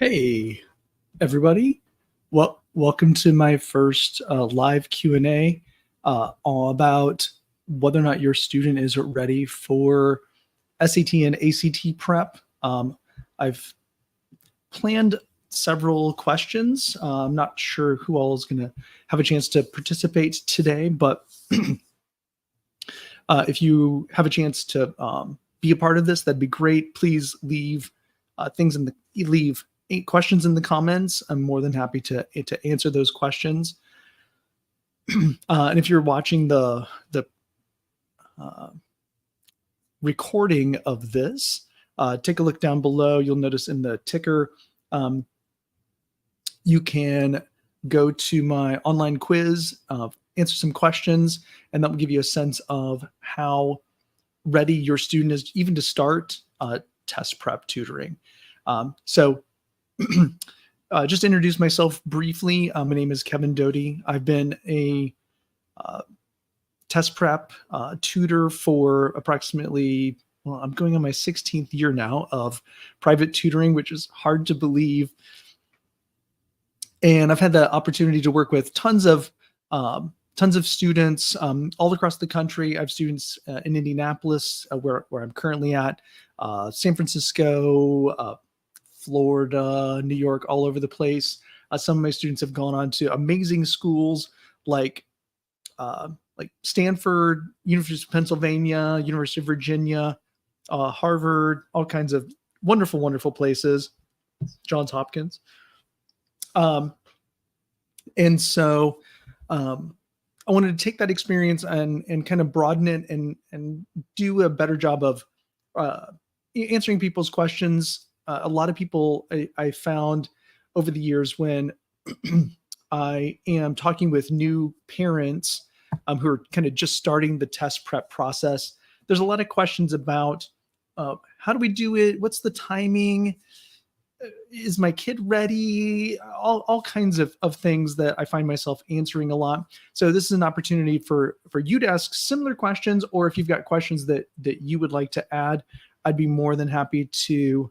Hey, everybody. Welcome to my first live Q&A all about whether or not your student is ready for SAT and ACT prep. I've planned several questions. I'm not sure who all is going to have a chance to participate today, but if you have a chance to be a part of this, that'd be great. Please leave leave questions in the comments. I'm more than happy to answer those questions. And if you're watching the recording of this, take a look down below. You'll notice in the ticker, you can go to my online quiz, answer some questions, and that will give you a sense of how ready your student is even to start test prep tutoring. So just to introduce myself briefly, my name is Kevin Doty. I've been a test prep tutor for approximately, well, I'm going on my 16th year now of private tutoring, which is hard to believe. And I've had the opportunity to work with tons of students all across the country. I have students in Indianapolis, where I'm currently at, San Francisco, Florida, New York, all over the place. Some of my students have gone on to amazing schools like Stanford, University of Pennsylvania, University of Virginia, Harvard, all kinds of wonderful, wonderful places, Johns Hopkins. And so I wanted to take that experience and kind of broaden it and do a better job of answering people's questions. A lot of people I found over the years when I am talking with new parents who are kind of just starting the test prep process, there's a lot of questions about how do we do it? What's the timing? Is my kid ready? All kinds of things that I find myself answering a lot. So this is an opportunity for you to ask similar questions, or if you've got questions that you would like to add, I'd be more than happy to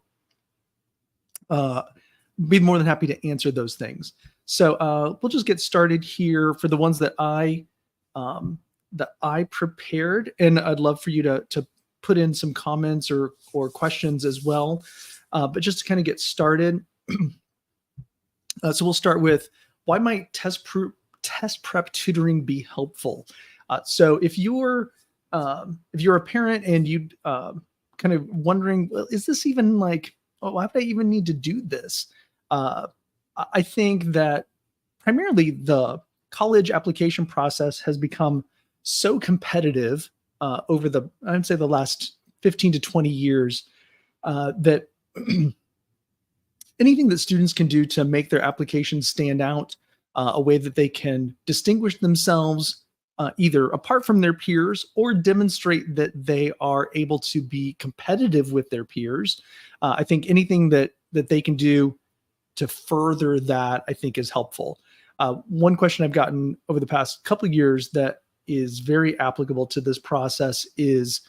answer those things. So we'll just get started here for the ones that I prepared, and I'd love for you to put in some comments or questions as well. But just to kind of get started, so we'll start with, why might test prep tutoring be helpful? So if you're a parent and you kind of wondering, well, is this even like, why would I even need to do this? I think that primarily the college application process has become so competitive over I'd say the last 15 to 20 years that anything that students can do to make their application stand out, a way that they can distinguish themselves either apart from their peers or demonstrate that they are able to be competitive with their peers. I think anything that they can do to further that, I think, is helpful. One question I've gotten over the past couple of years that is very applicable to this process is,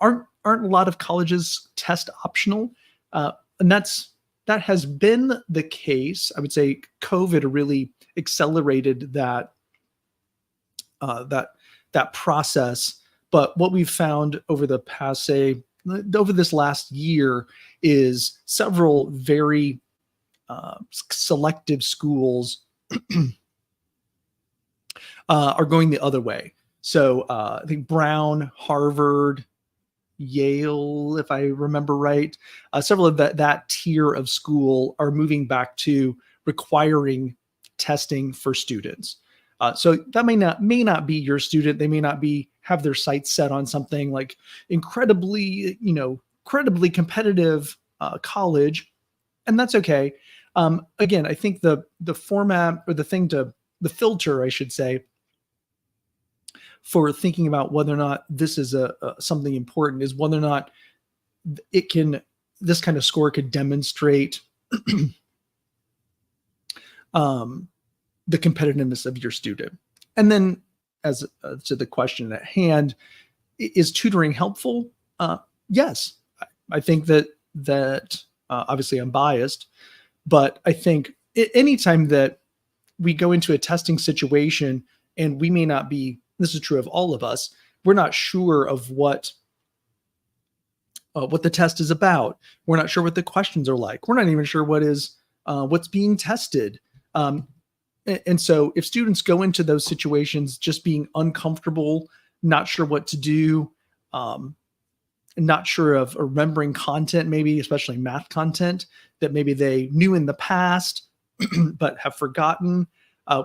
aren't a lot of colleges test optional? And that has been the case. I would say COVID really accelerated that process. But what we've found over the past, over this last year, is several very selective schools are going the other way. So I think Brown, Harvard, Yale, if I remember right, several of that tier of school are moving back to requiring testing for students. So that may not be your student. They may not have their sights set on something like incredibly competitive college, and that's okay. Again, I think the format, or the filter, I should say, for thinking about whether or not this is something important is whether or not this kind of score could demonstrate the competitiveness of your student. And then, as to the question at hand, is tutoring helpful? Yes, I think that obviously I'm biased, But I think anytime that we go into a testing situation and we may not be, this is true of all of us, we're not sure of what the test is about. We're not sure what the questions are like. We're not even sure what's being tested. Um, and so if students go into those situations just being uncomfortable, not sure what to do, um, not sure of remembering content, maybe especially math content that maybe they knew in the past but have forgotten, uh,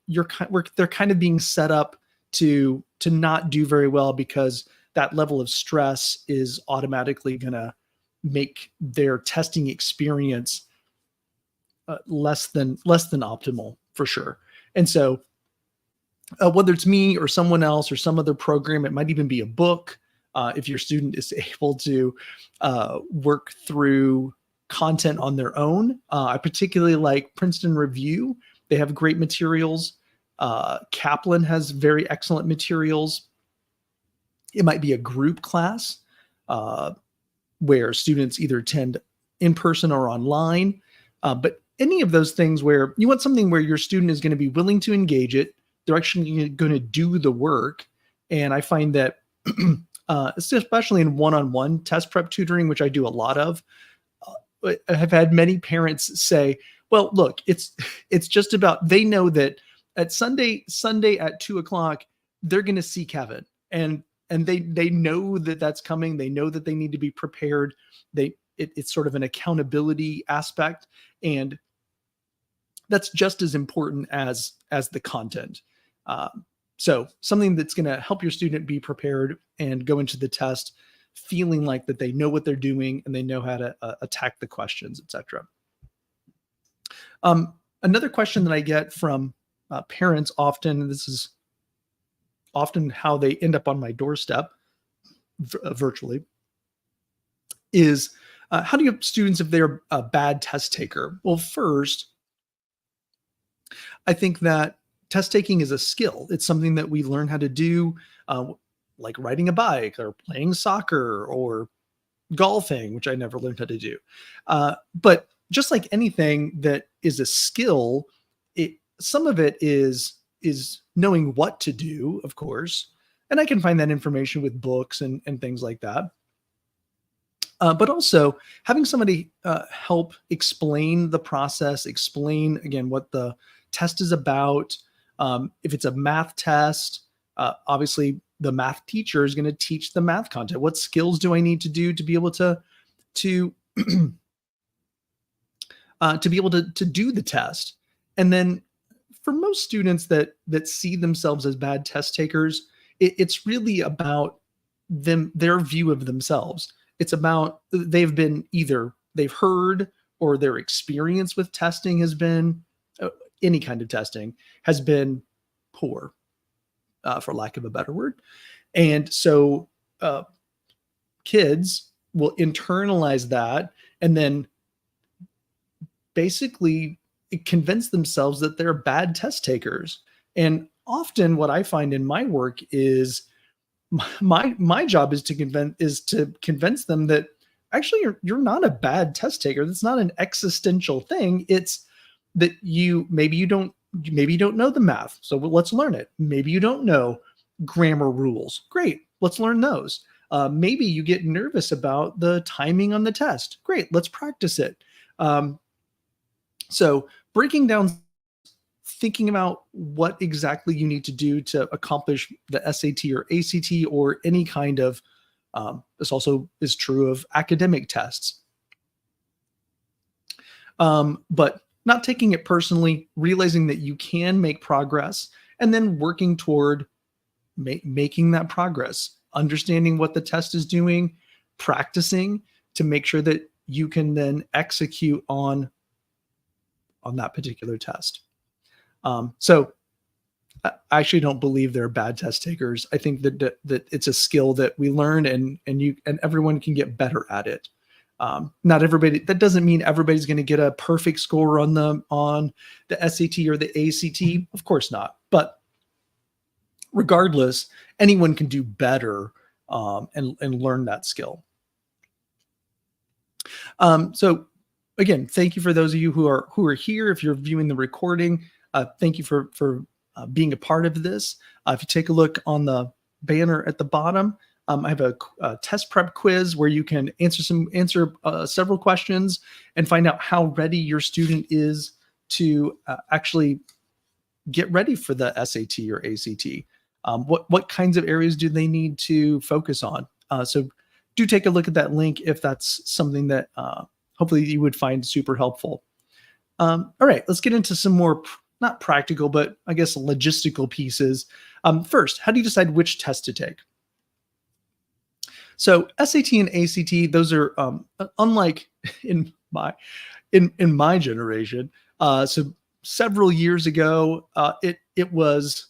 they're kind of being set up to not do very well because that level of stress is automatically going to make their testing experience less than optimal for sure. And so whether it's me or someone else or some other program, it might even be a book. If your student is able to work through content on their own, I particularly like Princeton Review. They have great materials. Kaplan has very excellent materials. It might be a group class uh, where students either attend in person or online. But any of those things where you want something where your student is going to be willing to engage it, they're actually going to do the work. And I find that, especially in one-on-one test prep tutoring, which I do a lot of, I've had many parents say, "Well, look, it's just about they know that at Sunday at 2 o'clock they're going to see Kevin, and they know that that's coming. They know that they need to be prepared. It's sort of an accountability aspect, and that's just as important as the content. So something that's going to help your student be prepared and go into the test feeling like that they know what they're doing and they know how to attack the questions, etc. Another question that I get from parents often, and this is often how they end up on my doorstep virtually, is how do you have students if they're a bad test taker? Well, first, I think that test taking is a skill. It's something that we learn how to do, uh, like riding a bike or playing soccer or golfing, which I never learned how to do. But just like anything that is a skill, some of it is knowing what to do, of course, and I can find that information with books and things like that. But also having somebody help explain the process, explain again what the test is about. If it's a math test, obviously the math teacher is going to teach the math content. What skills do I need to do to be able to to do the test? And then for most students that see themselves as bad test takers, it's really about their view of themselves. It's about they've heard or their experience with testing has been any kind of testing has been poor, for lack of a better word. And so kids will internalize that and then basically convince themselves that they're bad test takers. And often what I find in my work is my job is to convince them that actually you're not a bad test taker. That's not an existential thing. It's that maybe you don't know the math, so let's learn it. Maybe you don't know grammar rules. Great, let's learn those. Maybe you get nervous about the timing on the test. Great, let's practice it. So breaking down, thinking about what exactly you need to do to accomplish the SAT or ACT or any kind of, this also is true of academic tests. But not taking it personally, realizing that you can make progress, and then working toward making that progress, understanding what the test is doing, practicing to make sure that you can then execute on that particular test. So I actually don't believe they're bad test takers. I think that it's a skill that we learn and everyone can get better at it. Not everybody. That doesn't mean everybody's going to get a perfect score on the SAT or the ACT. Of course not. But regardless, anyone can do better and learn that skill. So again, thank you for those of you who are here. If you're viewing the recording, thank you for being a part of this. If you take a look on the banner at the bottom, I have a test prep quiz where you can answer several questions and find out how ready your student is to actually get ready for the SAT or ACT. What kinds of areas do they need to focus on? So do take a look at that link if that's something that hopefully you would find super helpful. All right, let's get into some more not practical, but I guess logistical pieces. First, how do you decide which test to take? So SAT and ACT, those are unlike in my generation. So several years ago, it was,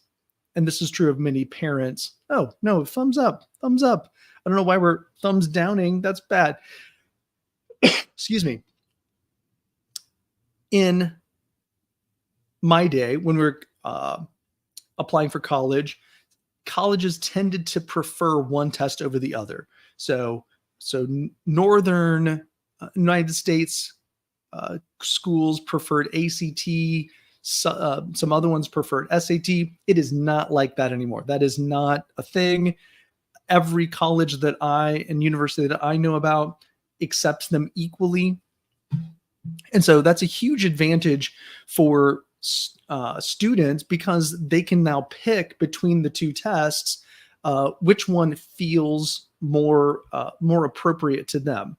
and this is true of many parents. Oh no, thumbs up, thumbs up. I don't know why we're thumbs downing. That's bad. Excuse me. In my day, when we were applying for college, colleges tended to prefer one test over the other. So northern United States schools preferred ACT. Some other ones preferred SAT. It is not like that anymore. That is not a thing. Every college and university that I know about accepts them equally. And so that's a huge advantage for students because they can now pick between the two tests which one feels more appropriate to them.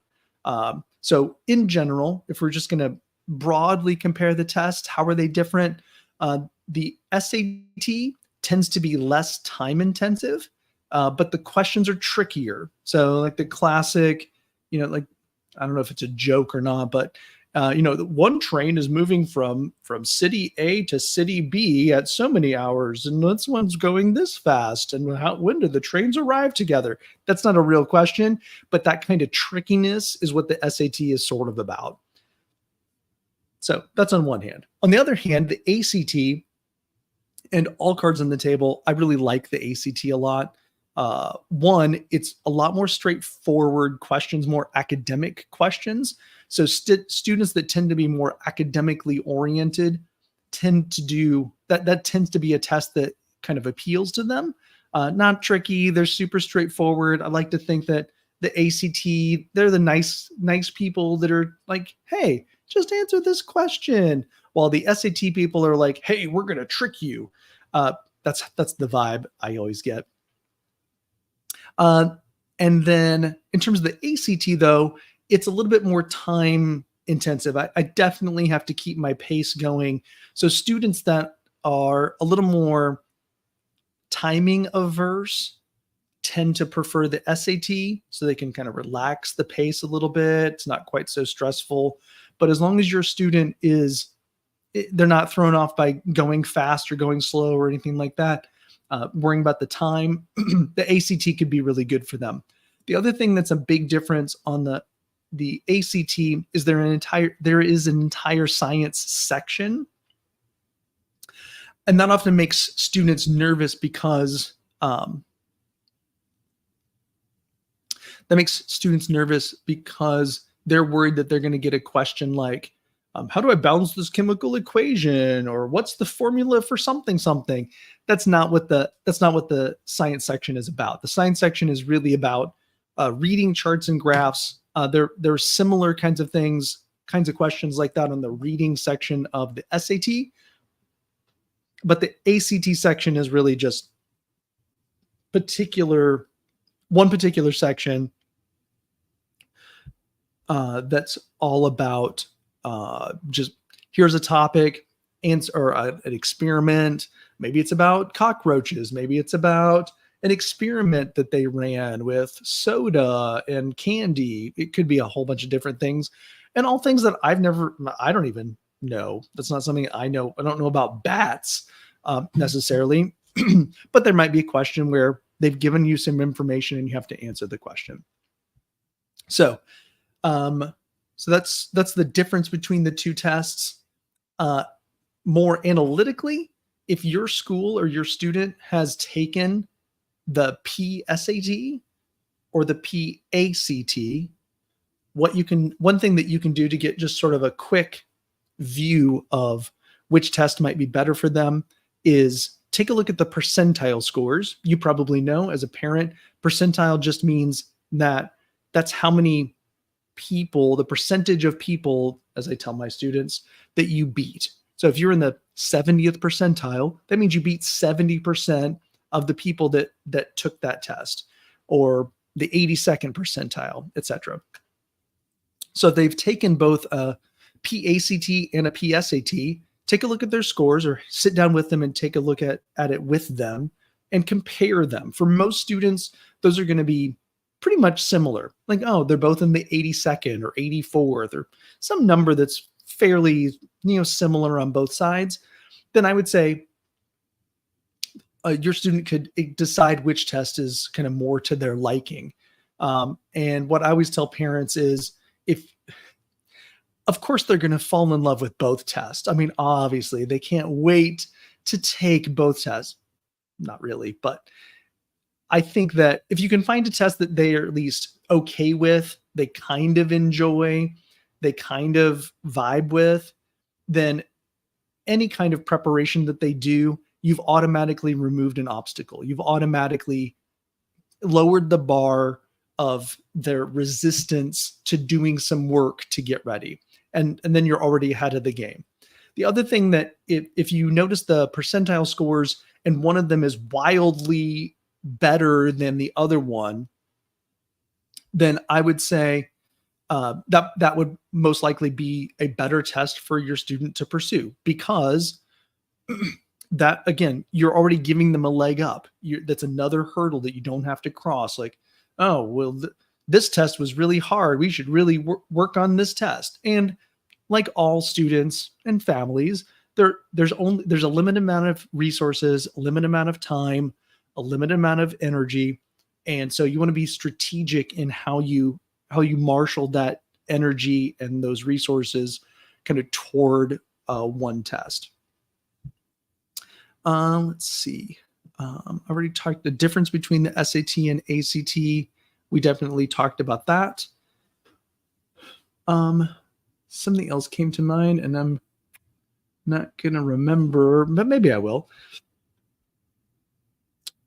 So in general, if we're just going to broadly compare the tests, how are they different? The SAT tends to be less time intensive, but the questions are trickier. So like the classic, like I don't know if it's a joke or not, but one train is moving from city A to city B at so many hours, and this one's going this fast. And when do the trains arrive together? That's not a real question, but that kind of trickiness is what the SAT is sort of about. So that's on one hand. On the other hand, the ACT, and all cards on the table, I really like the ACT a lot. One, it's a lot more straightforward questions, more academic questions. So students that tend to be more academically oriented tend to do that. That tends to be a test that kind of appeals to them. Not tricky. They're super straightforward. I like to think that the ACT, they're the nice people that are like, hey, just answer this question. While the SAT people are like, hey, we're going to trick you. That's the vibe I always get. And then in terms of the ACT, though, it's a little bit more time intensive. I definitely have to keep my pace going. So students that are a little more timing averse tend to prefer the SAT so they can kind of relax the pace a little bit. It's not quite so stressful. But as long as your student they're not thrown off by going fast or going slow or anything like that, worrying about the time, the ACT could be really good for them. The other thing that's a big difference on the ACT is there is an entire science section. And that often makes students nervous because they're worried that they're going to get a question like, how do I balance this chemical equation? Or what's the formula for something? That's not what the science section is about. The science section is really about reading charts and graphs. There are similar kinds of questions like that on the reading section of the SAT. But the ACT section is really just one particular section that's all about just here's a topic, or an experiment. Maybe it's about cockroaches. Maybe it's about an experiment that they ran with soda and candy. It could be a whole bunch of different things, and all things that I don't even know. That's not something I know. I don't know about bats necessarily, but there might be a question where they've given you some information and you have to answer the question. So that's the difference between the two tests. More analytically, if your school or your student has taken the PSAT or the PACT, one thing that you can do to get just sort of a quick view of which test might be better for them is take a look at the percentile scores. You probably know as a parent, percentile just means that that's how many people, the percentage of people, as I tell my students, that you beat. So if you're in the 70th percentile, that means you beat 70% of the people that took that test, or the 82nd percentile, etc. So they've taken both a PACT and a PSAT. Take a look at their scores, or sit down with them and take a look at it with them and compare them. For most students, those are going to be pretty much similar. Like, oh, they're both in the 82nd or 84th, or some number that's fairly, similar on both sides. Then I would say your student could decide which test is kind of more to their liking. And what I always tell parents is, of course, they're going to fall in love with both tests. I mean, obviously, they can't wait to take both tests. Not really, but I think that if you can find a test that they are at least okay with, they kind of enjoy, they kind of vibe with, then any kind of preparation that they do, you've automatically removed an obstacle. You've automatically lowered the bar of their resistance to doing some work to get ready. And then you're already ahead of the game. The other thing that if you notice the percentile scores and one of them is wildly better than the other one, then I would say that would most likely be a better test for your student to pursue, because that, again, you're already giving them a leg up. That's another hurdle that you don't have to cross. Like, oh, well, this test was really hard. We should really work on this test. And like all students and families, there's a limited amount of resources, a limited amount of time, a limited amount of energy. And so you want to be strategic in how you marshal that energy and those resources kind of toward one test. Let's see. I already talked the difference between the SAT and ACT. We definitely talked about that. Something else came to mind, and I'm not going to remember, but maybe I will.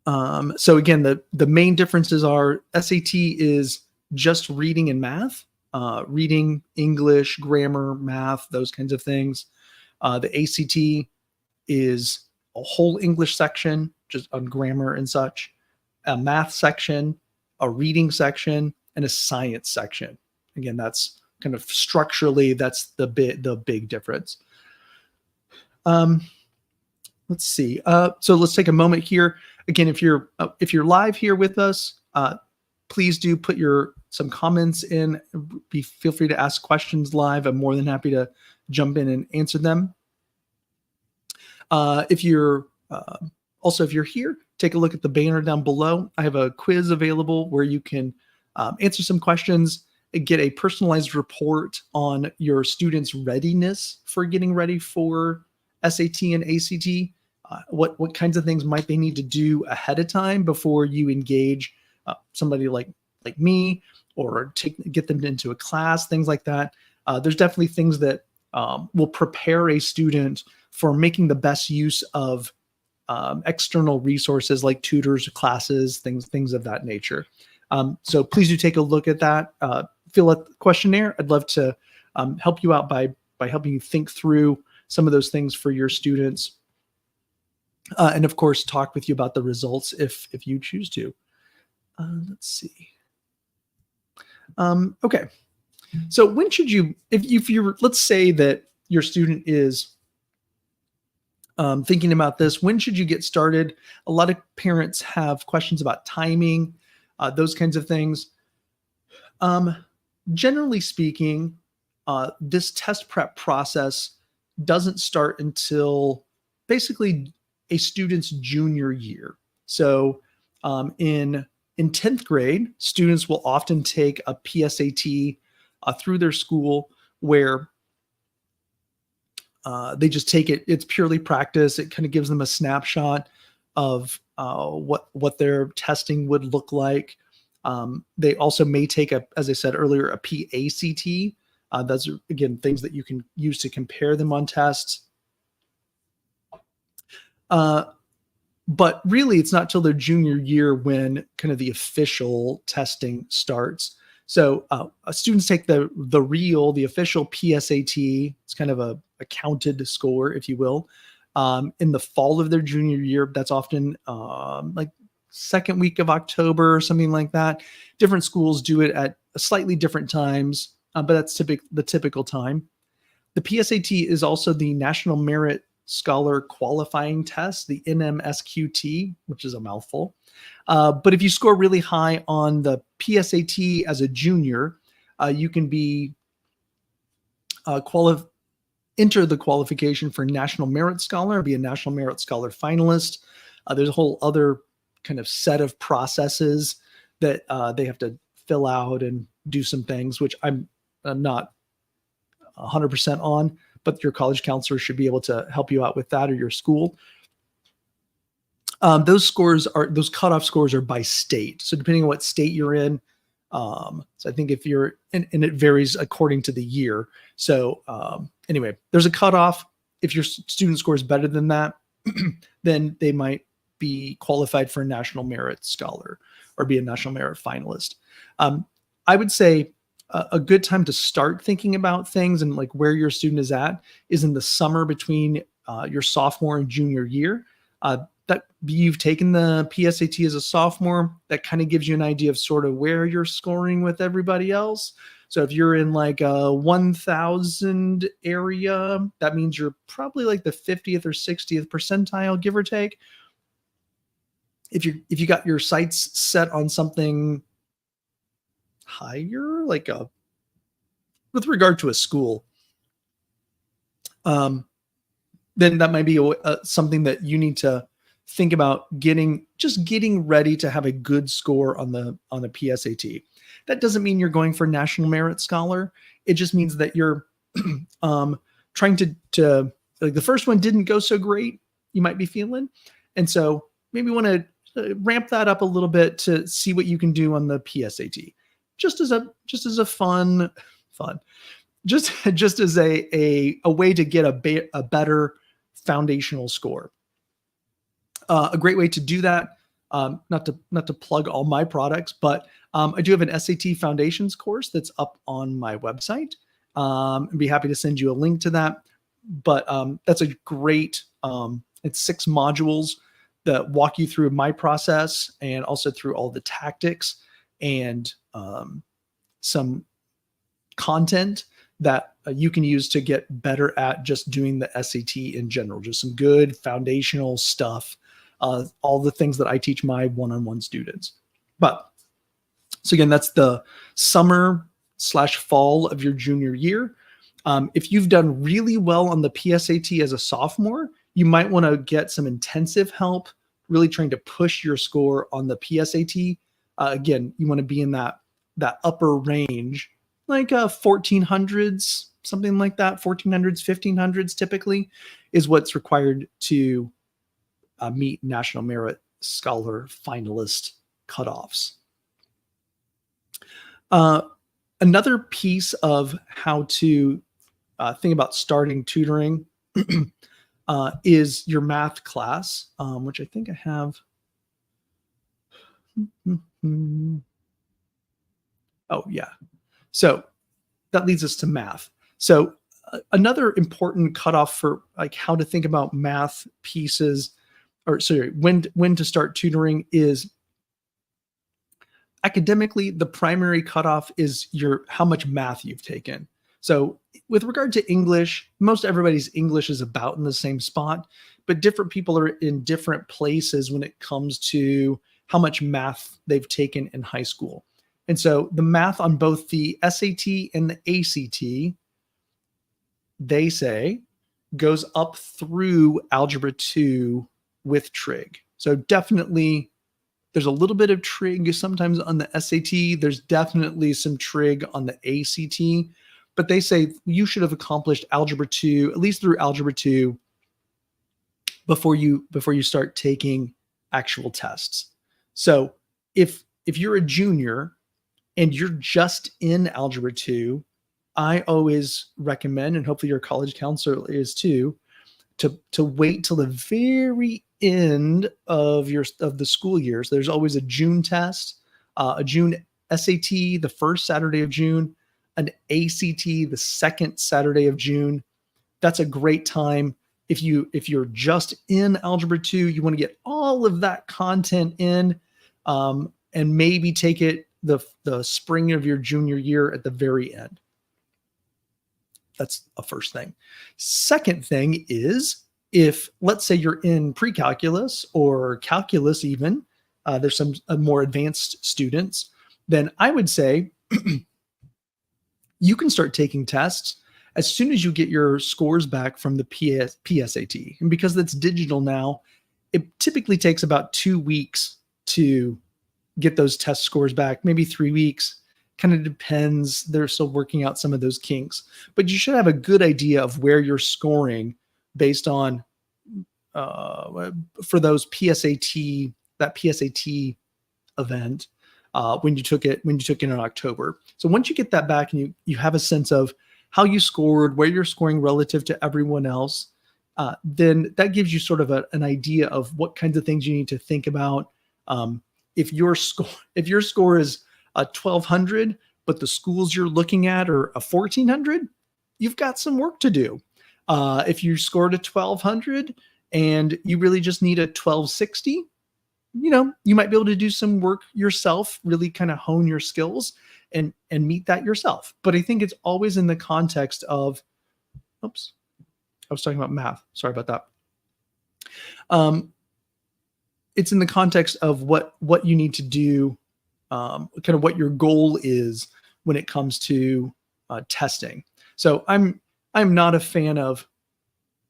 So again, the main differences are SAT is just reading and math, reading, English, grammar, math, those kinds of things. The ACT is a whole English section, just on grammar and such, a math section, a reading section, and a science section. Again, that's kind of structurally, that's the big difference. Let's see. So let's take a moment here. Again, if you're live here with us, please do put some comments in. Feel free to ask questions live. I'm more than happy to jump in and answer them. If you're here, take a look at the banner down below. I have a quiz available where you can answer some questions and get a personalized report on your students' readiness for getting ready for SAT and ACT. What kinds of things might they need to do ahead of time before you engage somebody like me, or get them into a class, things like that. There's definitely things that will prepare a student for making the best use of external resources like tutors, classes, things of that nature. So please do take a look at that. Fill out the questionnaire. I'd love to help you out by helping you think through some of those things for your students. And of course, talk with you about the results if you choose to. Let's see. Okay. So when should you, if you're, let's say that your student is thinking about this, when should you get started? A lot of parents have questions about timing, those kinds of things. Generally speaking, this test prep process doesn't start until basically a student's junior year. So in 10th grade, students will often take a PSAT through their school, where they just take it. It's purely practice. It kind of gives them a snapshot of what their testing would look like. They also may take as I said earlier, a PACT. Those are, again, things that you can use to compare them on tests. But really, it's not till their junior year when kind of the official testing starts. So students take the official PSAT. It's kind of a counted score, if you will, in the fall of their junior year. That's often like second week of October or something like that. Different schools do it at slightly different times, but that's the typical time. The PSAT is also the National Merit Scholar Qualifying Test, the NMSQT, which is a mouthful. But if you score really high on the PSAT as a junior, you can be enter the qualification for National Merit Scholar, be a National Merit Scholar finalist. There's a whole other kind of set of processes that they have to fill out and do some things, which I'm not 100% on, but your college counselor should be able to help you out with that, or your school. Those cutoff scores are by state. So depending on what state you're in, so I think if you're, and it varies according to the year. So anyway, there's a cutoff. If your student score is better than that, then they might be qualified for a National Merit Scholar or be a National Merit finalist. I would say a good time to start thinking about things and like where your student is at is in the summer between your sophomore and junior year. That you've taken the PSAT as a sophomore, that kind of gives you an idea of sort of where you're scoring with everybody else. So if you're in like a 1,000 area, that means you're probably like the 50th or 60th percentile, give or take. If you got your sights set on something higher, like with regard to a school, then that might be something that you need to think about getting ready to have a good score on the PSAT. That doesn't mean you're going for National Merit Scholar. It just means that you're trying to like the first one didn't go so great, you might be feeling. And so maybe want to ramp that up a little bit to see what you can do on the PSAT. Just as a fun, just as a way to get a better foundational score. A great way to do that, not to plug all my products, but I do have an SAT Foundations course that's up on my website. I'd be happy to send you a link to that. But that's a great, it's 6 modules that walk you through my process and also through all the tactics and some content that you can use to get better at just doing the SAT in general, just some good foundational stuff, all the things that I teach my one-on-one students. But so again, that's the summer/fall of your junior year. If you've done really well on the PSAT as a sophomore, you might want to get some intensive help, really trying to push your score on the PSAT. Again, you want to be in that upper range, like 1400s, something like that. 1400s, 1500s typically is what's required to meet National Merit Scholar finalist cutoffs. Another piece of how to think about starting tutoring is your math class, which I think I have. Oh, yeah. So that leads us to math. So another important cutoff for like how to think about math pieces, or sorry, when to start tutoring is academically, the primary cutoff is how much math you've taken. So with regard to English, most everybody's English is about in the same spot, but different people are in different places when it comes to how much math they've taken in high school. And so the math on both the SAT and the ACT, they say, goes up through Algebra 2 with trig. So definitely there's a little bit of trig sometimes on the SAT. There's definitely some trig on the ACT, but they say you should have accomplished Algebra 2, at least through Algebra 2, before you start taking actual tests. So if if you're a junior and you're just in Algebra 2, I always recommend, and hopefully your college counselor is too, to wait till the very end of the school year. So there's always a June test, a June SAT the first Saturday of June, an ACT the second Saturday of June. That's a great time. If you're just in Algebra 2, you want to get all of that content in, and maybe take it the spring of your junior year at the very end. That's a first thing. Second thing is, if let's say you're in pre-calculus or calculus even, there's some more advanced students, then I would say you can start taking tests as soon as you get your scores back from the PSAT. And because that's digital now, it typically takes about 2 weeks to get those test scores back, maybe 3 weeks. Kind of depends. They're still working out some of those kinks, but you should have a good idea of where you're scoring based on for those that PSAT event when you took it in October. So once you get that back and you have a sense of how you scored, where you're scoring relative to everyone else, then that gives you sort of an idea of what kinds of things you need to think about. If your score is a 1200, but the schools you're looking at are a 1400, you've got some work to do. If you scored a 1200 and you really just need a 1260, you might be able to do some work yourself, really kind of hone your skills and meet that yourself. But I think it's always in the context of, oops, I was talking about math. Sorry about that. It's in the context of what you need to do, kind of what your goal is when it comes to testing. So I'm not a fan of,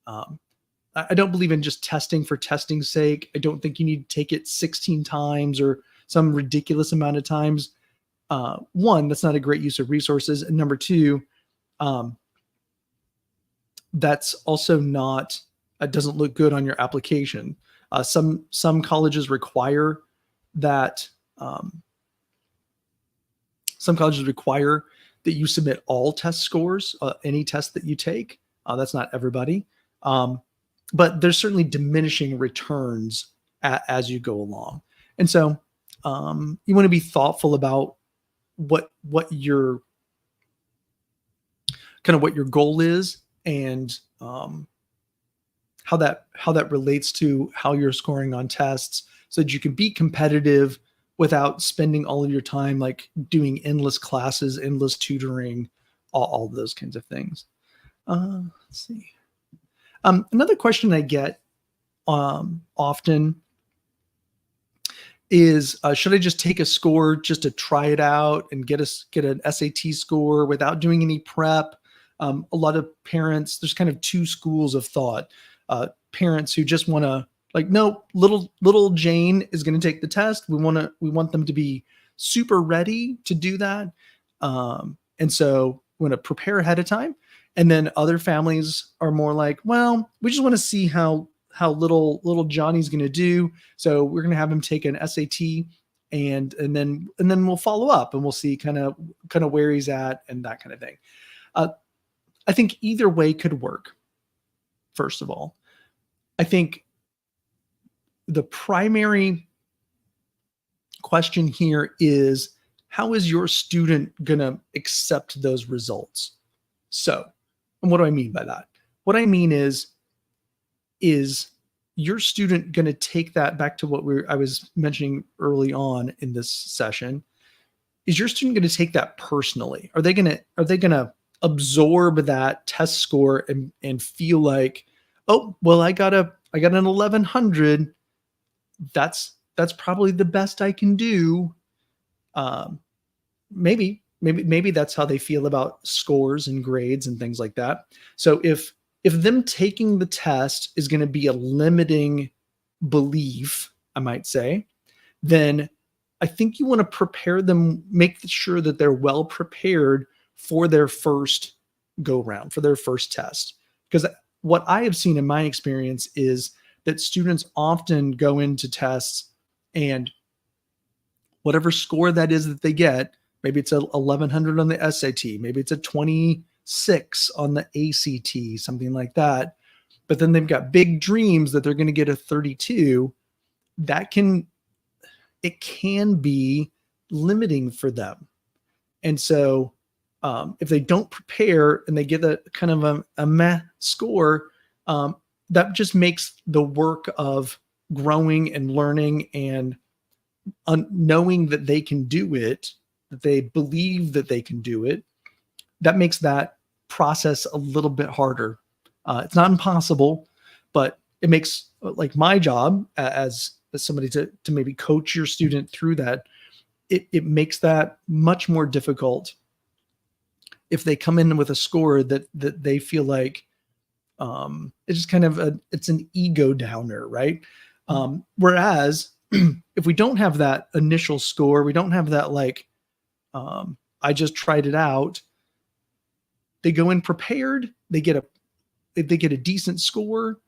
I don't believe in just testing for testing's sake. I don't think you need to take it 16 times or some ridiculous amount of times. One, that's not a great use of resources. And number two, that's also not, it doesn't look good on your application. Some colleges require that, you submit all test scores, any test that you take. That's not everybody. But there's certainly diminishing returns as you go along. And so you want to be thoughtful about what your goal is, and how that relates to how you're scoring on tests, so that you can be competitive without spending all of your time like doing endless classes, endless tutoring, all of those kinds of things. Let's see. Another question I get often is, should I just take a score just to try it out and get an SAT score without doing any prep? A lot of parents, there's kind of two schools of thought. Parents who just want to, like, no, little Jane is going to take the test. We want them to be super ready to do that. And so we want to prepare ahead of time. And then other families are more like, well, we just want to see how little Johnny's going to do. So we're going to have him take an SAT, and then we'll follow up and we'll see kind of where he's at and that kind of thing. I think either way could work. First of all, I think the primary question here is, how is your student going to accept those results? So, and what do I mean by that? What I mean is your student going to take that back to what I was mentioning early on in this session? Is your student going to take that personally? Are they going to absorb that test score and feel like, oh, well, I got an 1100. That's probably the best I can do. Maybe that's how they feel about scores and grades and things like that. So if them taking the test is going to be a limiting belief, I might say, then I think you want to prepare them, make sure that they're well prepared for their first go round, for their first test. Because what I have seen in my experience is that students often go into tests and whatever score that is that they get, maybe it's a 1100 on the SAT, maybe it's a 26 on the ACT, something like that. But then they've got big dreams that they're going to get a 32. It can be limiting for them. And so if they don't prepare and they get a kind of a meh score, that just makes the work of growing and learning and knowing that they can do it, that they believe that they can do it, that makes that process a little bit harder. It's not impossible, but it makes like my job as somebody to maybe coach your student through that. It makes that much more difficult if they come in with a score that they feel like it's just kind of it's an ego downer, right? Whereas if we don't have that initial score, we don't have that like I just tried it out. They go in prepared. If they get a decent score,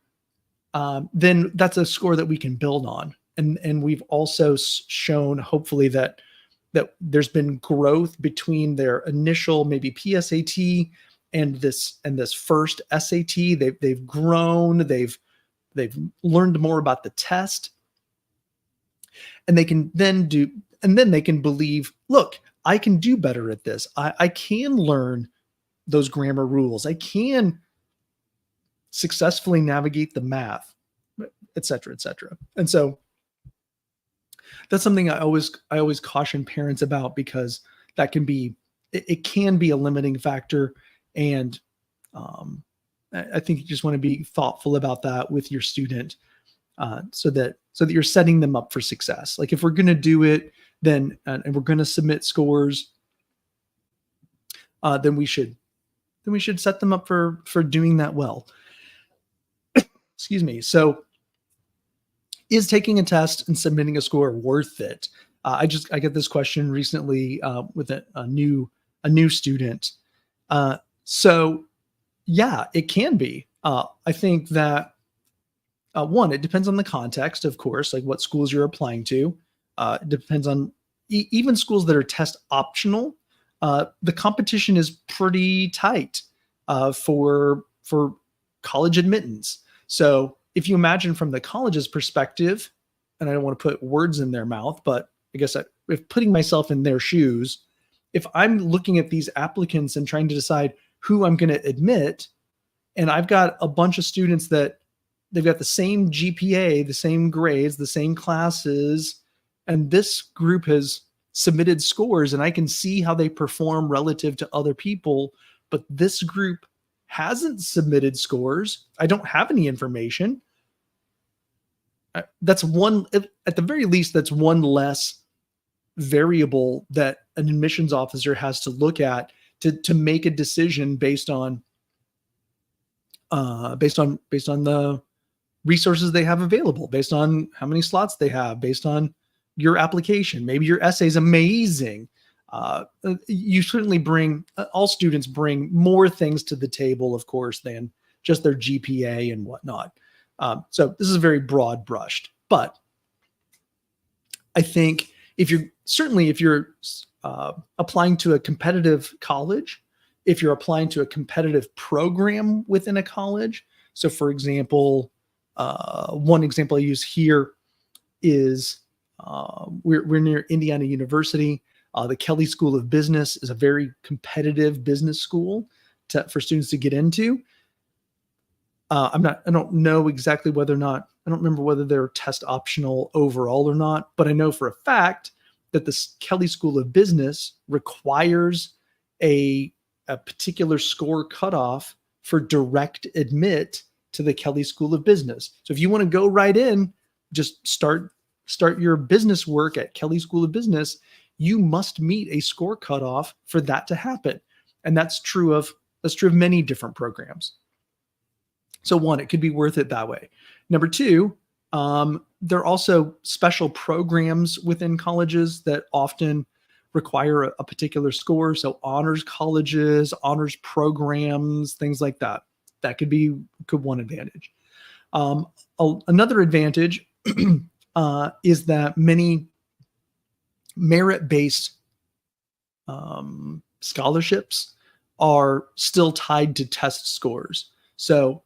then that's a score that we can build on. And we've also shown, hopefully, that there's been growth between their initial maybe PSAT and this first SAT. They've grown. They've learned more about the test, and they can then they can believe, look, I can do better at this. I can learn those grammar rules. I can successfully navigate the math, et cetera, et cetera. And so that's something I always caution parents about, because that can be, it can be a limiting factor. And I think you just want to be thoughtful about that with your student, so that you're setting them up for success. Like if we're going to do it, then and we're going to submit scores, then we should set them up for doing that well. Excuse me. So is taking a test and submitting a score worth it? I get this question recently with a new student. So yeah, it can be. I think that one, it depends on the context, of course, like what schools you're applying to. It depends on even schools that are test optional. The competition is pretty tight for college admittance. So if you imagine from the college's perspective, and I don't want to put words in their mouth, but I guess if putting myself in their shoes, if I'm looking at these applicants and trying to decide who I'm going to admit, and I've got a bunch of students that they've got the same GPA, the same grades, the same classes, and this group has submitted scores and I can see how they perform relative to other people, but this group hasn't submitted scores. I don't have any information. That's one, at the very least, that's one less variable that an admissions officer has to look at to make a decision based on the resources they have available, based on how many slots they have, based on your application. Maybe your essay is amazing. You certainly all students bring more things to the table, of course, than just their GPA and whatnot. So this is very broad brushed, but I think if you're applying to a competitive college, if you're applying to a competitive program within a college. So for example, one example I use here is we're near Indiana University. The Kelley School of Business is a very competitive business school for students to get into. I don't know exactly whether or not, I don't remember whether they're test optional overall or not, but I know for a fact that the Kelley School of Business requires a particular score cutoff for direct admit to the Kelley School of Business. So if you want to go right in, just start your business work at Kelley School of Business, you must meet a score cutoff for that to happen. And that's true of many different programs. So one, it could be worth it that way. Number two, there are also special programs within colleges that often require a particular score. So honors colleges, honors programs, things like that. That could be one advantage. Another advantage is that many Merit-based scholarships are still tied to test scores. So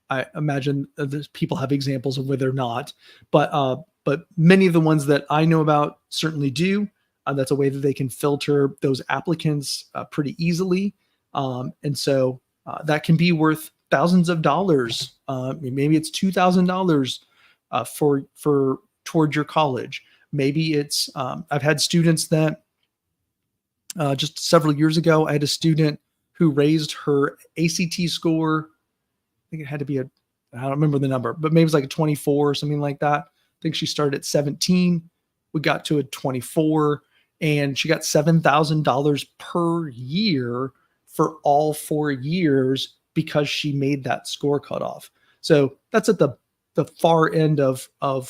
I imagine people have examples of where they're not, but many of the ones that I know about certainly do. That's a way that they can filter those applicants pretty easily, and so that can be worth thousands of dollars. Maybe it's $2,000 for towards your college. Maybe it's I've had students that just several years ago, I had a student who raised her ACT score. I think it had to be I don't remember the number, but maybe it was like a 24 or something like that. I think she started at 17. We got to a 24 and she got $7,000 per year for all 4 years because she made that score cutoff. So that's at the far end of I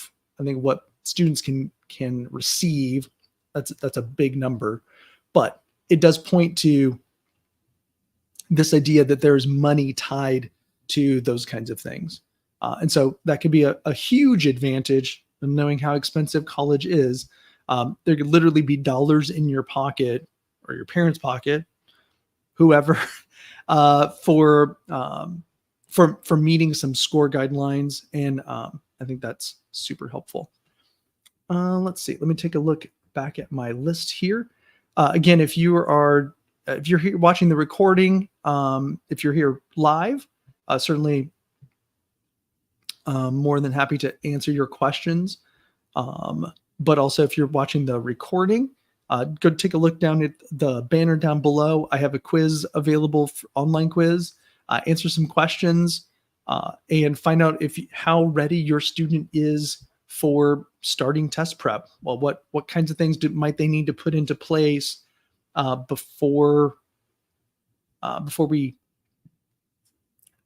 think what students can receive. That's a big number, but it does point to this idea that there's money tied to those kinds of things. And so that could be a huge advantage of knowing how expensive college is. There could literally be dollars in your pocket or your parents' pocket, whoever, for meeting some score guidelines. And I think that's super helpful. Let's see. Let me take a look back at my list here. Again, if you're here watching the recording, if you're here live, certainly more than happy to answer your questions. But also, if you're watching the recording, go take a look down at the banner down below. I have a quiz available, for online quiz. Answer some questions and find out how ready your student is for starting test prep. Well, what kinds of things might they need to put into place before we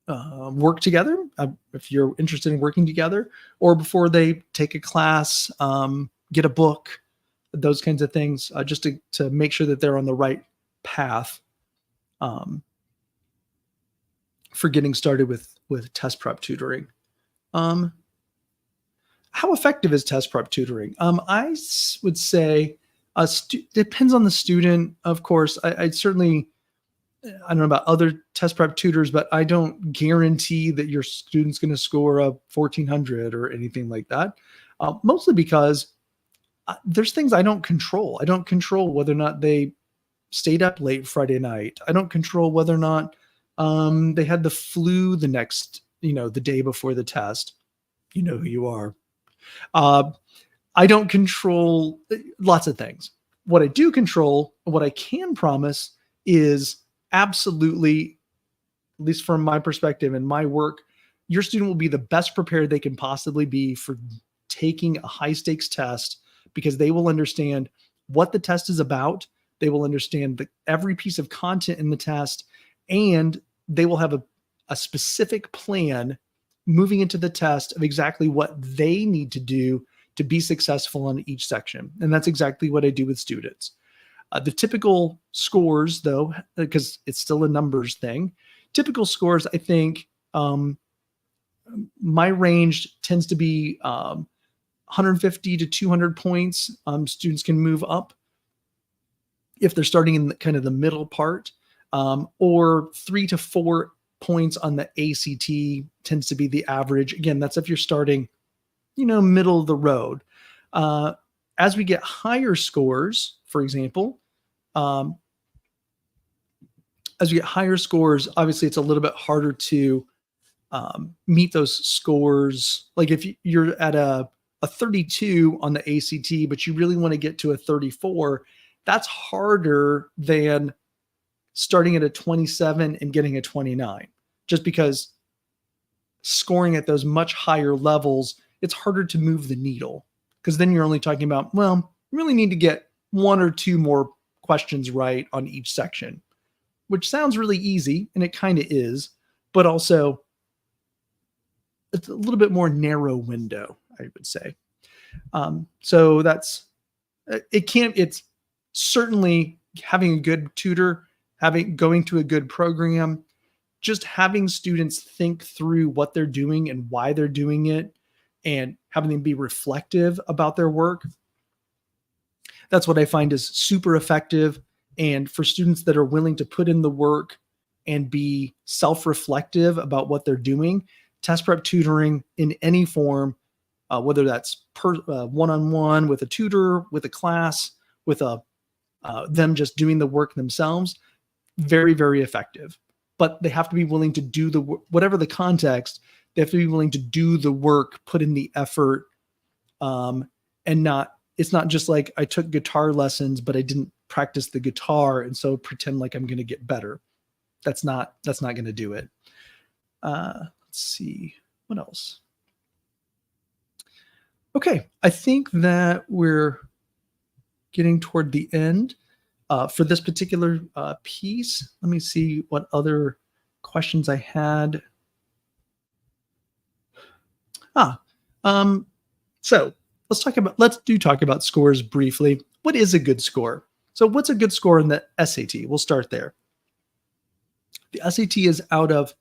work together, if you're interested in working together, or before they take a class, get a book, those kinds of things, just to make sure that they're on the right path for getting started with test prep tutoring. How effective is test prep tutoring? I would say depends on the student, of course. I'd certainly, I don't know about other test prep tutors, but I don't guarantee that your student's going to score a 1400 or anything like that. Mostly because there's things I don't control. I don't control whether or not they stayed up late Friday night. I don't control whether or not they had the flu the day before the test. You know who you are. I don't control lots of things. What I do control, what I can promise, is absolutely, at least from my perspective and my work, your student will be the best prepared they can possibly be for taking a high stakes test, because they will understand what the test is about. They will understand every piece of content in the test, and they will have a specific plan moving into the test of exactly what they need to do to be successful on each section. And that's exactly what I do with students. The typical scores, though, because it's still a numbers thing, typical scores, I think, my range tends to be 150 to 200 points. Students can move up if they're starting in kind of the middle part, or 3 to 4 points on the ACT tends to be the average. Again, that's if you're starting, middle of the road. As we get higher scores, for example, as we get higher scores, obviously it's a little bit harder to meet those scores. Like if you're at a 32 on the ACT, but you really want to get to a 34, that's harder than starting at a 27 and getting a 29, just because scoring at those much higher levels, it's harder to move the needle, because then you're only talking about, well, you really need to get 1 or 2 more questions right on each section, which sounds really easy, and it kind of is, but also it's a little bit more narrow window, I would say. So it's certainly having a good tutor, going to a good program, just having students think through what they're doing and why they're doing it, and having them be reflective about their work. That's what I find is super effective. And for students that are willing to put in the work and be self-reflective about what they're doing, test prep tutoring in any form, whether that's one-on-one with a tutor, with a class, with them just doing the work themselves, very, very effective. But they have to be willing to do whatever the context, they have to be willing to do the work, put in the effort, and it's not just like I took guitar lessons, but I didn't practice the guitar. And so pretend like I'm going to get better. That's not going to do it. Let's see what else. Okay. I think that we're getting toward the end for this particular piece. Let me see what other questions I had. So let's talk about scores briefly. What is a good score? So what's a good score in the SAT? We'll start there. The SAT is out of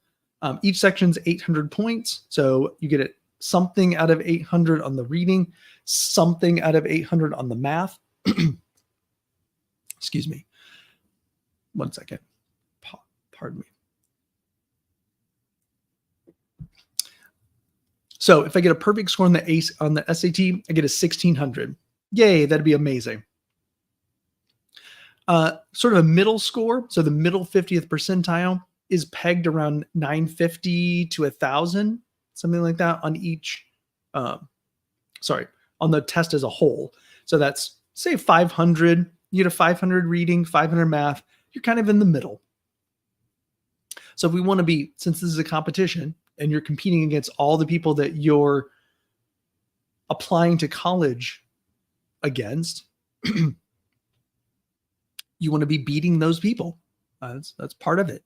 each section's 800 points. So you get something out of 800 on the reading, something out of 800 on the math. Excuse me. 1 second. Pardon me. So if I get a perfect score on the SAT, I get a 1600. Yay, that'd be amazing. Sort of a middle score, so the middle 50th percentile is pegged around 950 to 1,000, something like that on each, on the test as a whole. So that's, say, 500. You get a 500 reading, 500 math. You're kind of in the middle. So if we want to be, since this is a competition and you're competing against all the people that you're applying to college against, you want to be beating those people. That's part of it.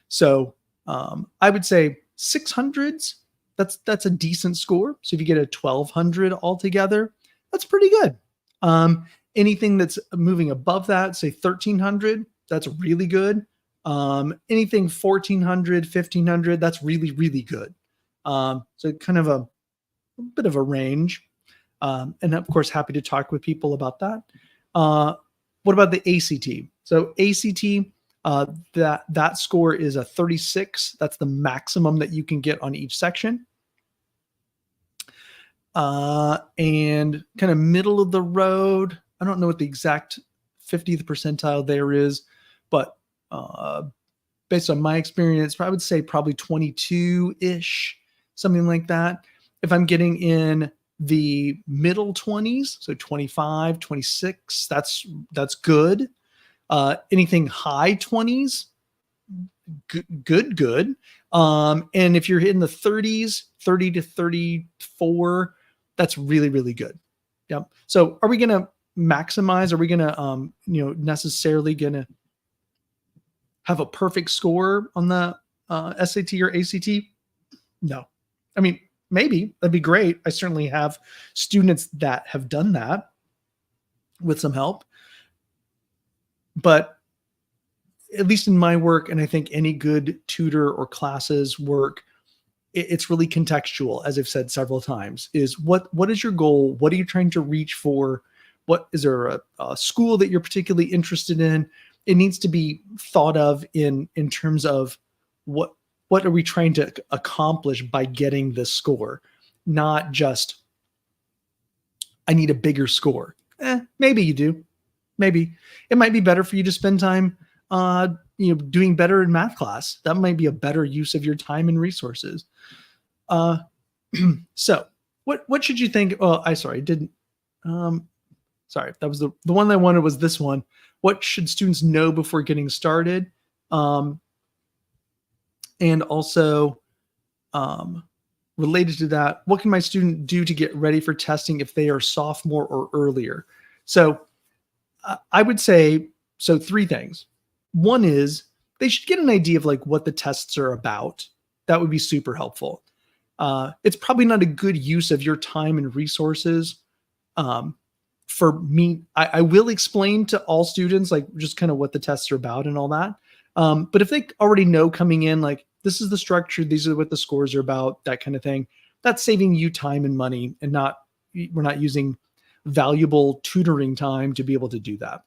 So I would say 600s, that's a decent score. So if you get a 1200 altogether, that's pretty good. Anything that's moving above that, say 1300, that's really good. Anything 1400, 1500, that's really, really good. So kind of a bit of a range. And of course, happy to talk with people about that. What about the ACT? So ACT, that score is a 36. That's the maximum that you can get on each section. And kind of middle of the road, I don't know what the exact 50th percentile there is, but based on my experience, I would say probably 22-ish, something like that. If I'm getting in the middle 20s, so 25, 26, that's good. Anything high 20s, good. And if you're hitting the 30s, 30 to 34, that's really, really good. Yep. So are we going to maximize? Are we going to, necessarily going to have a perfect score on the SAT or ACT? No. I mean, maybe that'd be great. I certainly have students that have done that with some help. But at least in my work, and I think any good tutor or classes work, it's really contextual, as I've said several times, is what is your goal? What are you trying to reach for? What is there a school that you're particularly interested in? It needs to be thought of in terms of what are we trying to accomplish by getting this score? Not just, I need a bigger score. Maybe you do. Maybe it might be better for you to spend time, doing better in math class. That might be a better use of your time and resources. So what should you think? Oh, that was the one I wanted was this one. What should students know before getting started? And also, related to that, what can my student do to get ready for testing if they are sophomore or earlier? So I would say, so 3 things. One is they should get an idea of like what the tests are about. That would be super helpful. It's probably not a good use of your time and resources. For me, I will explain to all students like just kind of what the tests are about and all that. But if they already know coming in, like this is the structure, these are what the scores are about, that kind of thing, that's saving you time and money, and we're not using valuable tutoring time to be able to do that.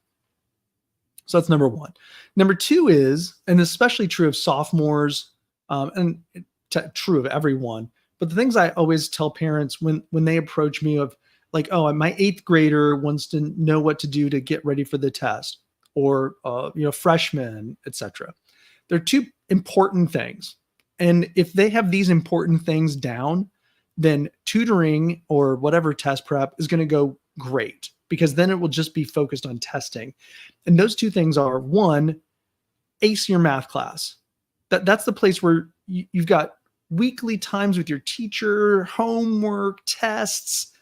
So that's number one. Number two is, and especially true of sophomores, and true of everyone, but the things I always tell parents when they approach me of like, oh, my eighth grader wants to know what to do to get ready for the test, or freshmen, etc. They're two important things, and if they have these important things down, then tutoring or whatever test prep is going to go great, because then it will just be focused on testing. And those two things are, one, ace your math class. That's the place where you've got weekly times with your teacher, homework, tests.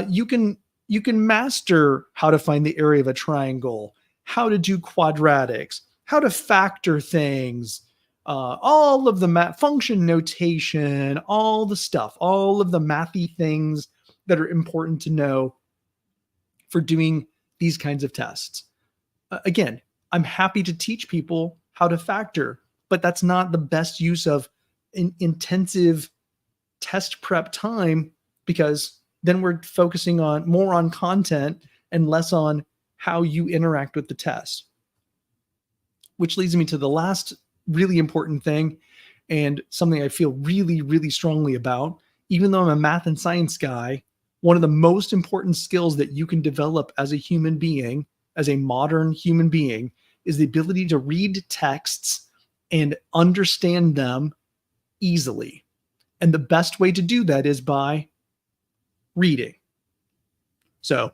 You can master how to find the area of a triangle, how to do quadratics, how to factor things, all of the math function notation, all the stuff, all of the mathy things that are important to know for doing these kinds of tests. Again, I'm happy to teach people how to factor, but that's not the best use of intensive test prep time, because then we're focusing more on content and less on how you interact with the test. Which leads me to the last really important thing, and something I feel really, really strongly about. Even though I'm a math and science guy, one of the most important skills that you can develop as a human being, as a modern human being, is the ability to read texts and understand them easily. And the best way to do that is by reading. So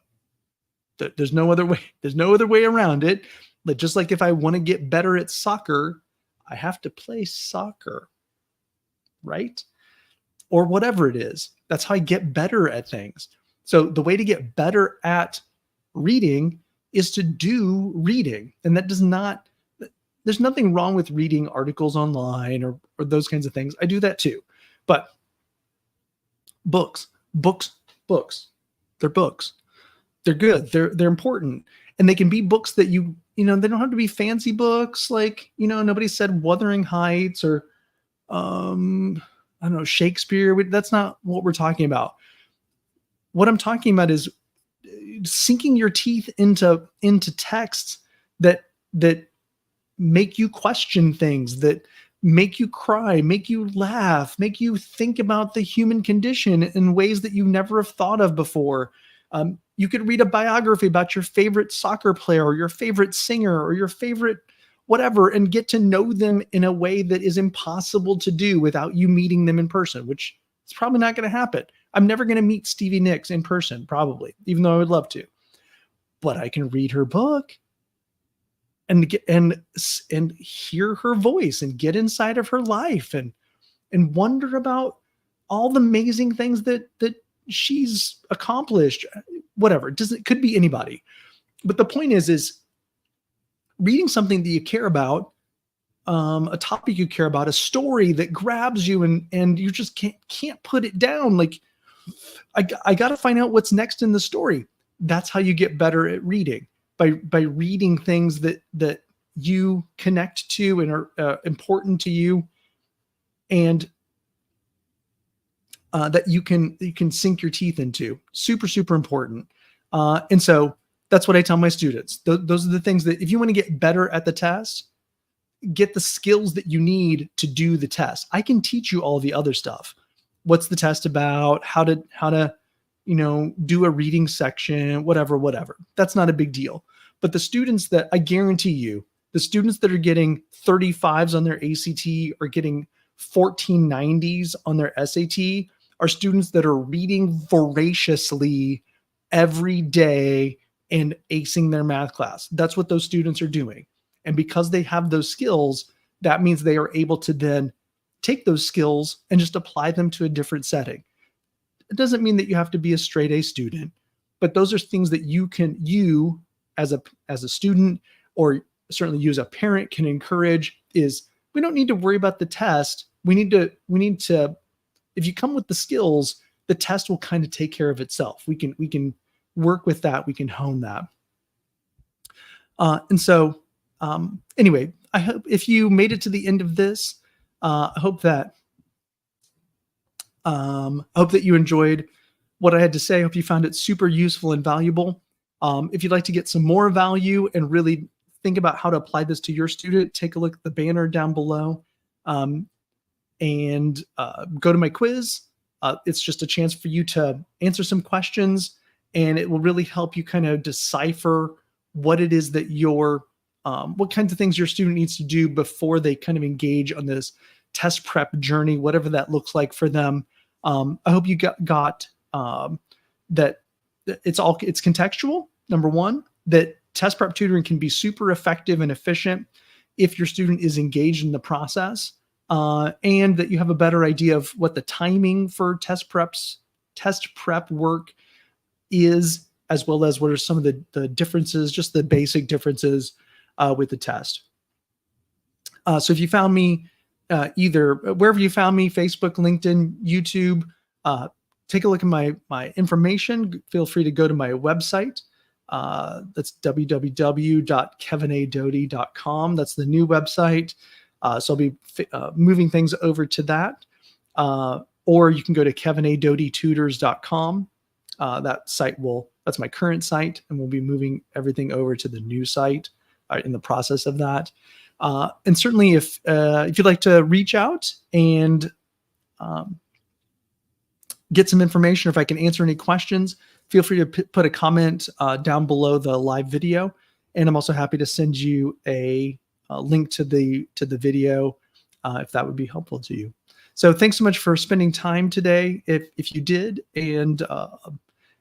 there's no other way. There's no other way around it. But just like if I want to get better at soccer, I have to play soccer, right? Or whatever it is. That's how I get better at things. So the way to get better at reading is to do reading. And that there's nothing wrong with reading articles online or those kinds of things. I do that too. But books, they're books. They're good. They're important. And they can be books that they don't have to be fancy books like, nobody said Wuthering Heights or, I don't know, Shakespeare. That's not what we're talking about. What I'm talking about is sinking your teeth into texts that make you question things, that make you cry, make you laugh, make you think about the human condition in ways that you never have thought of before. You could read a biography about your favorite soccer player or your favorite singer or your favorite whatever, and get to know them in a way that is impossible to do without you meeting them in person, which is probably not going to happen. I'm never going to meet Stevie Nicks in person, probably, even though I would love to. But I can read her book and hear her voice and get inside of her life and wonder about all the amazing things that she's accomplished. Whatever. It could be anybody. But the point is reading something that you care about, a topic you care about, a story that grabs you and you just can't put it down. Like, I got to find out what's next in the story. That's how you get better at reading, by reading things that you connect to and are important to you, and that you can sink your teeth into. Super, super important. And so that's what I tell my students. Those are the things that if you want to get better at the test, get the skills that you need to do the test. I can teach you all the other stuff. What's the test about? How to do a reading section, whatever. That's not a big deal. But the students that I guarantee you, the students that are getting 35s on their ACT or getting 1490s on their SAT are students that are reading voraciously every day and acing their math class. That's what those students are doing. And because they have those skills, that means they are able to then take those skills and just apply them to a different setting. It doesn't mean that you have to be a straight A student, but those are things that you as a student, or certainly you as a parent, can encourage. Is we don't need to worry about the test. We need to, if you come with the skills, the test will kind of take care of itself. We can work with that. We can hone that. And so anyway, I hope if you made it to the end of this, I hope that you enjoyed what I had to say. I hope you found it super useful and valuable. If you'd like to get some more value and really think about how to apply this to your student, take a look at the banner down below, and go to my quiz. It's just a chance for you to answer some questions, and it will really help you kind of decipher what it is that what kinds of things your student needs to do before they kind of engage on this test prep journey, whatever that looks like for them. I hope you got that it's contextual. Number one, that test prep tutoring can be super effective and efficient if your student is engaged in the process, and that you have a better idea of what the timing for test prep work is, as well as what are some of the differences, just the basic differences with the test. So if you found me either wherever you found me, Facebook, LinkedIn, YouTube, take a look at my information. Feel free to go to my website. That's www.kevinadody.com. That's the new website. So I'll be moving things over to that. Or you can go to kevinadotytutors.com. That's my current site, and we'll be moving everything over to the new site in the process of that. And certainly if you'd like to reach out and get some information, or if I can answer any questions, feel free to put a comment down below the live video. And I'm also happy to send you a link to the video if that would be helpful to you. So thanks so much for spending time today, if you did, and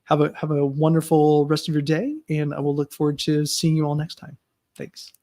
have a wonderful rest of your day. And I will look forward to seeing you all next time. Thanks.